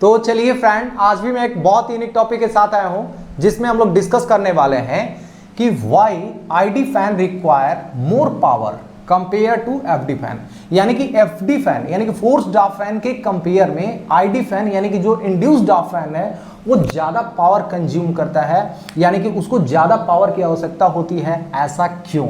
तो चलिए फ्रेंड, आज भी मैं एक बहुत यूनिक टॉपिक के साथ आया हूं जिसमें हम लोग डिस्कस करने वाले हैं कि why ID fan require more power compare to FD fan. यानी कि एफडी फैन यानी कि फोर्स ड्राफ्ट फैन के कंपेयर में आईडी फैन यानी कि जो इंड्यूस्ड ड्राफ्ट फैन है वो ज्यादा पावर कंज्यूम करता है, यानी कि उसको ज्यादा पावर की आवश्यकता होती है। ऐसा क्यों?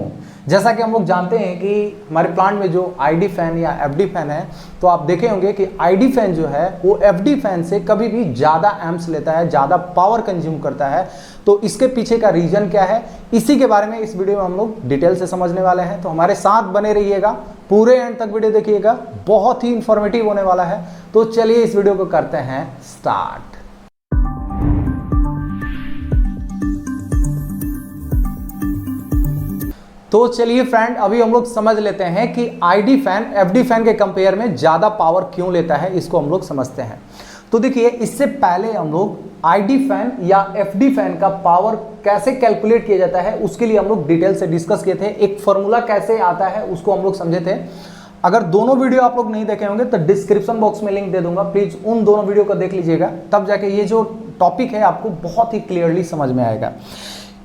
जैसा कि हम लोग जानते हैं कि हमारे प्लांट में जो आईडी फैन या एफडी फैन है, तो आप देखे होंगे कि आईडी फैन जो है वो एफडी फैन से कभी भी ज़्यादा एम्प्स लेता है, ज़्यादा पावर कंज्यूम करता है। तो इसके पीछे का रीजन क्या है, इसी के बारे में इस वीडियो में हम लोग डिटेल से समझने वाले हैं। तो हमारे साथ बने रहिएगा, पूरे एंड तक वीडियो देखिएगा, बहुत ही इंफॉर्मेटिव होने वाला है। तो चलिए इस वीडियो को करते हैं स्टार्ट। तो चलिए फ्रेंड, अभी हम लोग समझ लेते हैं कि आईडी फैन एफडी फैन के कंपेयर में ज़्यादा पावर क्यों लेता है, इसको हम लोग समझते हैं। तो देखिए, इससे पहले हम लोग आईडी फैन या एफडी फैन का पावर कैसे कैलकुलेट किया जाता है उसके लिए हम लोग डिटेल से डिस्कस किए थे। एक फॉर्मूला कैसे आता है उसको हम लोग समझे थे। अगर दोनों वीडियो आप लोग नहीं देखे होंगे तो डिस्क्रिप्शन बॉक्स में लिंक दे दूंगा, प्लीज उन दोनों वीडियो को देख लीजिएगा, तब जाके ये जो टॉपिक है आपको बहुत ही क्लियरली समझ में आएगा।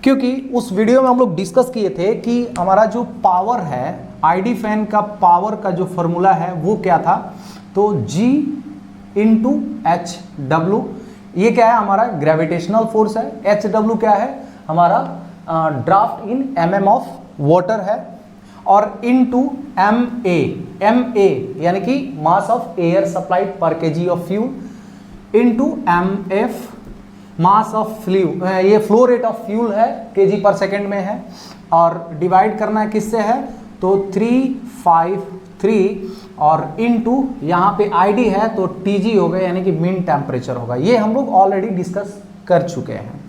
क्योंकि उस वीडियो में हम लोग डिस्कस किए थे कि हमारा जो पावर है, आईडी फैन का पावर का जो फॉर्मूला है वो क्या था, तो G इंटू एच डब्ल्यू, ये क्या है, हमारा ग्रेविटेशनल फोर्स है। एच डब्ल्यू क्या है, हमारा draft in mm of water है, और इनटू ma यानी कि मास ऑफ एयर सप्लाइड पर KG of fuel, into mf mass of flu, ये फ्लो रेट ऑफ फ्यूल है, केजी पर सेकेंड में है, और डिवाइड करना किससे है, तो 353, और इनटू यहाँ पे आईडी है तो टीजी होगा, यानी कि मीन टेम्परेचर होगा। ये हम लोग ऑलरेडी डिस्कस कर चुके हैं।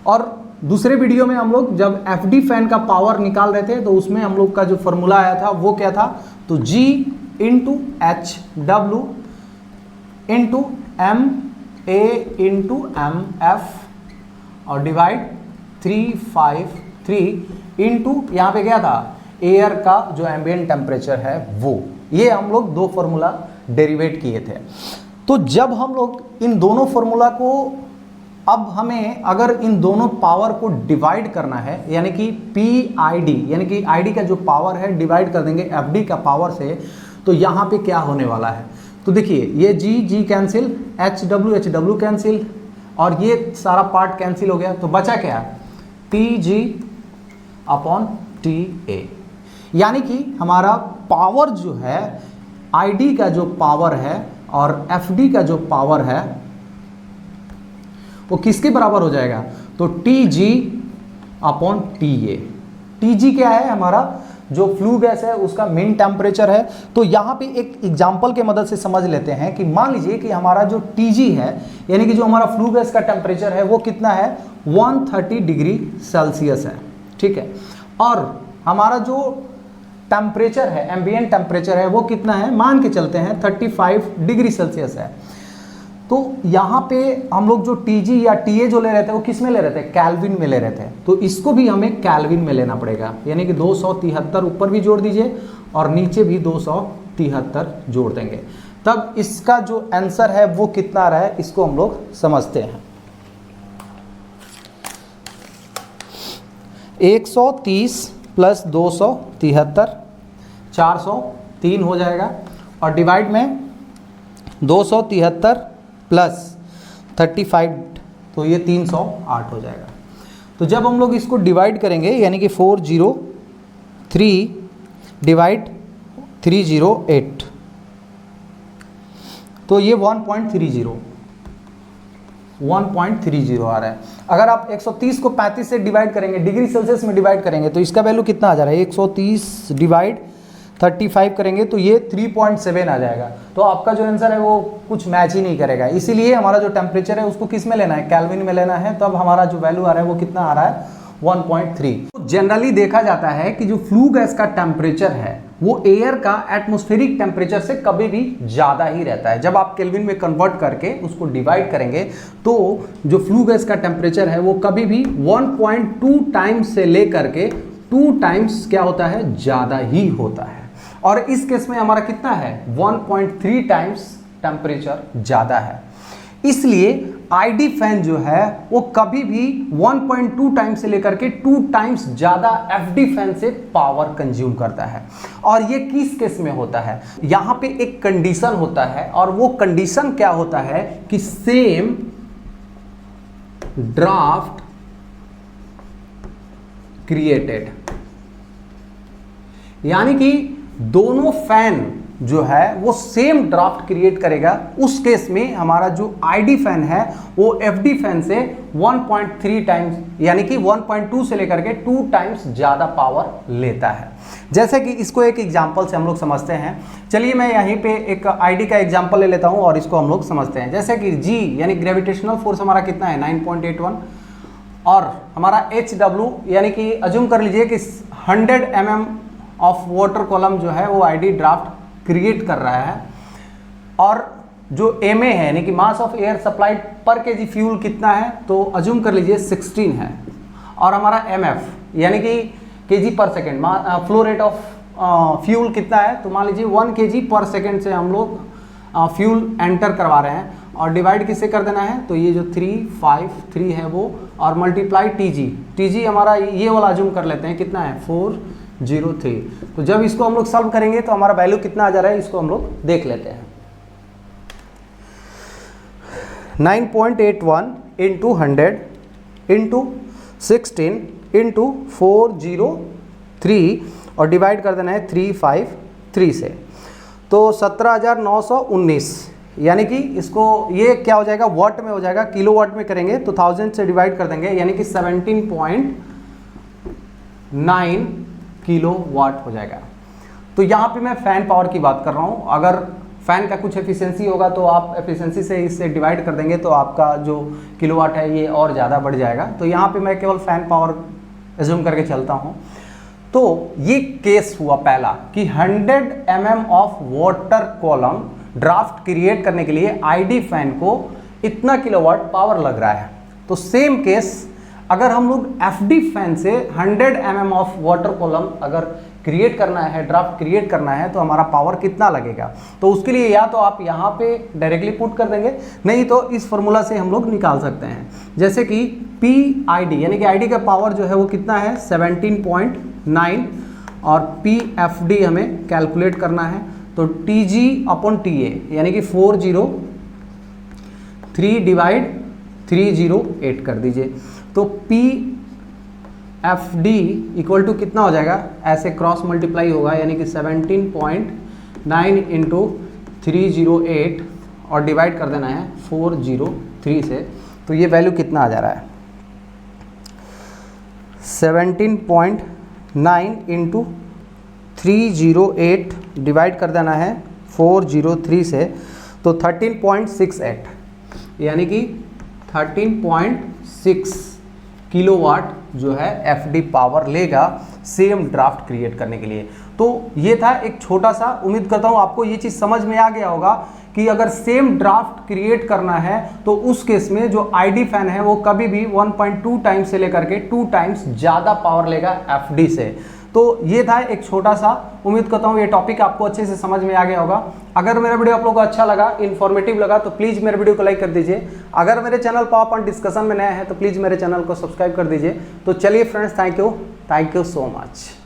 और दूसरे वीडियो में हम लोग जब एफडी फैन का पावर निकाल रहे थे तो उसमें हम लोग का जो फॉर्मूला आया था वो क्या था, तो G into H W into M A into M F और डिवाइड 353 इंटू यहाँ पे क्या था, एयर का जो एम्बिएंट टेम्परेचर है वो। ये हम लोग दो फॉर्मूला डेरिवेट किए थे। तो जब हम लोग इन दोनों फॉर्मूला को, अब हमें अगर इन दोनों पावर को डिवाइड करना है, यानी कि PID यानी कि आईडी का जो पावर है डिवाइड कर देंगे एफडी का पावर से, तो यहाँ पे क्या होने वाला है, तो देखिए ये G cancel, H W cancel, और ये सारा पार्ट कैंसिल हो गया, तो बचा क्या, TG अपॉन TA। यानी कि हमारा पावर जो है, आईडी का जो पावर है और एफडी का जो पावर है वो किसके बराबर हो जाएगा, तो TG अपॉन TA। TG क्या है, हमारा जो फ्लू गैस है उसका मीन टेम्परेचर है। तो यहाँ पे एक एग्जांपल के मदद से समझ लेते हैं कि मान लीजिए कि हमारा जो TG है, यानी कि जो हमारा फ्लू गैस का टेम्परेचर है वो कितना है, 130 डिग्री सेल्सियस है, ठीक है। और हमारा जो टेम्परेचर है, एम्बिएंट टेम्परेचर है, वो कितना है, मान के चलते हैं 35 डिग्री सेल्सियस है। तो यहाँ पे हम लोग जो TG या TA जो ले रहे थे वो किस में ले रहे थे, कैल्विन में ले रहे थे। तो इसको भी हमें कैल्विन में लेना पड़ेगा, यानी कि 273 ऊपर भी जोड़ दीजिए और नीचे भी 273 जोड़ देंगे, तब इसका जो आंसर है वो कितना आ रहा है, इसको हम लोग समझते हैं। 130 प्लस 273 403 हो जाएगा, और डिवाइड में 273 प्लस 35, तो ये 308 हो जाएगा। तो जब हम लोग इसको डिवाइड करेंगे, यानी कि 403 डिवाइड 308, तो ये 1.30 आ रहा है। अगर आप 130 को 35 से डिवाइड करेंगे, डिग्री सेल्सियस में डिवाइड करेंगे, तो इसका वैल्यू कितना आ जा रहा है, 130 डिवाइड 35 करेंगे तो ये 3.7 आ जाएगा। तो आपका जो आंसर है वो कुछ मैच ही नहीं करेगा। इसीलिए हमारा जो टेम्परेचर है उसको किस में लेना है, कैल्विन में लेना है। तब हमारा जो वैल्यू आ रहा है वो कितना आ रहा है, 1.3। जनरली देखा जाता है कि जो फ्लू गैस का टेम्परेचर है वो एयर का एटमॉस्फेरिक टेम्परेचर से कभी भी ज़्यादा ही रहता है। जब आप केल्विन में कन्वर्ट करके उसको डिवाइड करेंगे तो जो फ्लू गैस का टेम्परेचर है वो कभी भी 1.2 टाइम्स से लेकर के 2 टाइम्स क्या होता है, ज़्यादा ही होता है। और इस केस में हमारा कितना है, 1.3 टाइम्स टेम्परेचर ज़्यादा है। इसलिए आईडी फैन जो है वो कभी भी 1.2 टाइम्स से लेकर के 2 टाइम्स ज्यादा एफडी फैन से पावर कंज्यूम करता है। और ये किस केस में होता है, यहां पे एक कंडीशन होता है, और वो कंडीशन क्या होता है कि सेम ड्राफ्ट क्रिएटेड, यानी कि दोनों फैन जो है वो सेम ड्राफ्ट क्रिएट करेगा। उस केस में हमारा जो आईडी फैन है वो एफडी फैन से 1.3 टाइम्स यानी कि 1.2 से लेकर के 2 टाइम्स ज्यादा पावर लेता है। जैसे कि इसको एक एग्जांपल से हम लोग समझते हैं। चलिए मैं यहीं पे एक आईडी का एग्जांपल ले लेता हूं और इसको हम लोग समझते हैं। जैसे कि जी यानी ग्रेविटेशनल फोर्स हमारा कितना है 9.81, और हमारा HW यानी कि अज्यूम कर लीजिए कि 100 mm ऑफ वाटर कॉलम जो है वो आईडी ड्राफ्ट क्रिएट कर रहा है, और जो MA है यानी कि मास ऑफ एयर सप्लाइड पर केजी फ्यूल कितना है, तो अज्यूम कर लीजिए 16 है, और हमारा MF यानी कि केजी पर second flow rate of fuel कितना है, तो मान लीजिए 1 kg पर सेकेंड से हम लोग फ्यूल एंटर करवा रहे हैं, और डिवाइड किससे कर देना है, तो ये जो 353 है वो, और मल्टीप्लाई TG हमारा ये वाला अज्यूम कर लेते हैं कितना है 403। तो जब इसको हम लोग सॉल्व करेंगे तो हमारा वैल्यू कितना आ जा रहा है, इसको हम लोग देख लेते हैं। 9.81 इंटू 100 इंटू 16 इंटू 403 और डिवाइड कर देना है 353 से, तो 17,919, यानी कि इसको ये क्या हो जाएगा वाट में हो जाएगा, किलो वाट में करेंगे तो 1000 से डिवाइड कर देंगे, यानी कि 17.9 किलो वाट हो जाएगा। तो यहाँ पे मैं फैन पावर की बात कर रहा हूँ। अगर फैन का कुछ एफिशिएंसी होगा तो आप एफिशिएंसी से इससे डिवाइड कर देंगे तो आपका जो किलोवाट है ये और ज़्यादा बढ़ जाएगा। तो यहाँ पे मैं केवल फैन पावर एज्यूम करके चलता हूँ। तो ये केस हुआ पहला कि 100 mm of water column draft create करने के लिए आईडी फैन को इतना किलोवाट पावर लग रहा है। तो सेम केस अगर हम लोग एफडी फैन से 100 mm ऑफ वाटर कॉलम अगर क्रिएट करना है, ड्राफ्ट क्रिएट करना है, तो हमारा पावर कितना लगेगा, तो उसके लिए या तो आप यहाँ पे डायरेक्टली पुट कर देंगे, नहीं तो इस फॉर्मूला से हम लोग निकाल सकते हैं। जैसे कि PID यानी कि आईडी का पावर जो है वो कितना है 17.9, और PFD हमें कैलकुलेट करना है, तो TG/TA यानी कि 403 डिवाइड 308 कर दीजिए। तो PFD इक्वल टू कितना हो जाएगा, ऐसे क्रॉस मल्टीप्लाई होगा, यानी कि 17.9 इंटू 308 और डिवाइड कर देना है 403 से, तो ये वैल्यू कितना आ जा रहा है 17.9 इंटू 308 डिवाइड कर देना है 403 से, तो 13.68 यानी कि 13.6 किलोवाट जो है एफडी पावर लेगा सेम ड्राफ्ट क्रिएट करने के लिए। तो ये था एक छोटा सा, उम्मीद करता हूँ आपको ये चीज़ समझ में आ गया होगा कि अगर सेम ड्राफ्ट क्रिएट करना है तो उस केस में जो आईडी फैन है वो कभी भी 1.2 टाइम्स से लेकर के 2 टाइम्स ज़्यादा पावर लेगा एफडी से। तो ये था एक छोटा सा, उम्मीद करता हूँ ये टॉपिक आपको अच्छे से समझ में आ गया होगा। अगर मेरा वीडियो आप लोगों को अच्छा लगा, इन्फॉर्मेटिव लगा, तो प्लीज़ मेरे वीडियो को लाइक कर दीजिए। अगर मेरे चैनल पावर पॉइंट डिस्कशन में नए हैं तो प्लीज़ मेरे चैनल को सब्सक्राइब कर दीजिए। तो चलिए friends, thank you so much.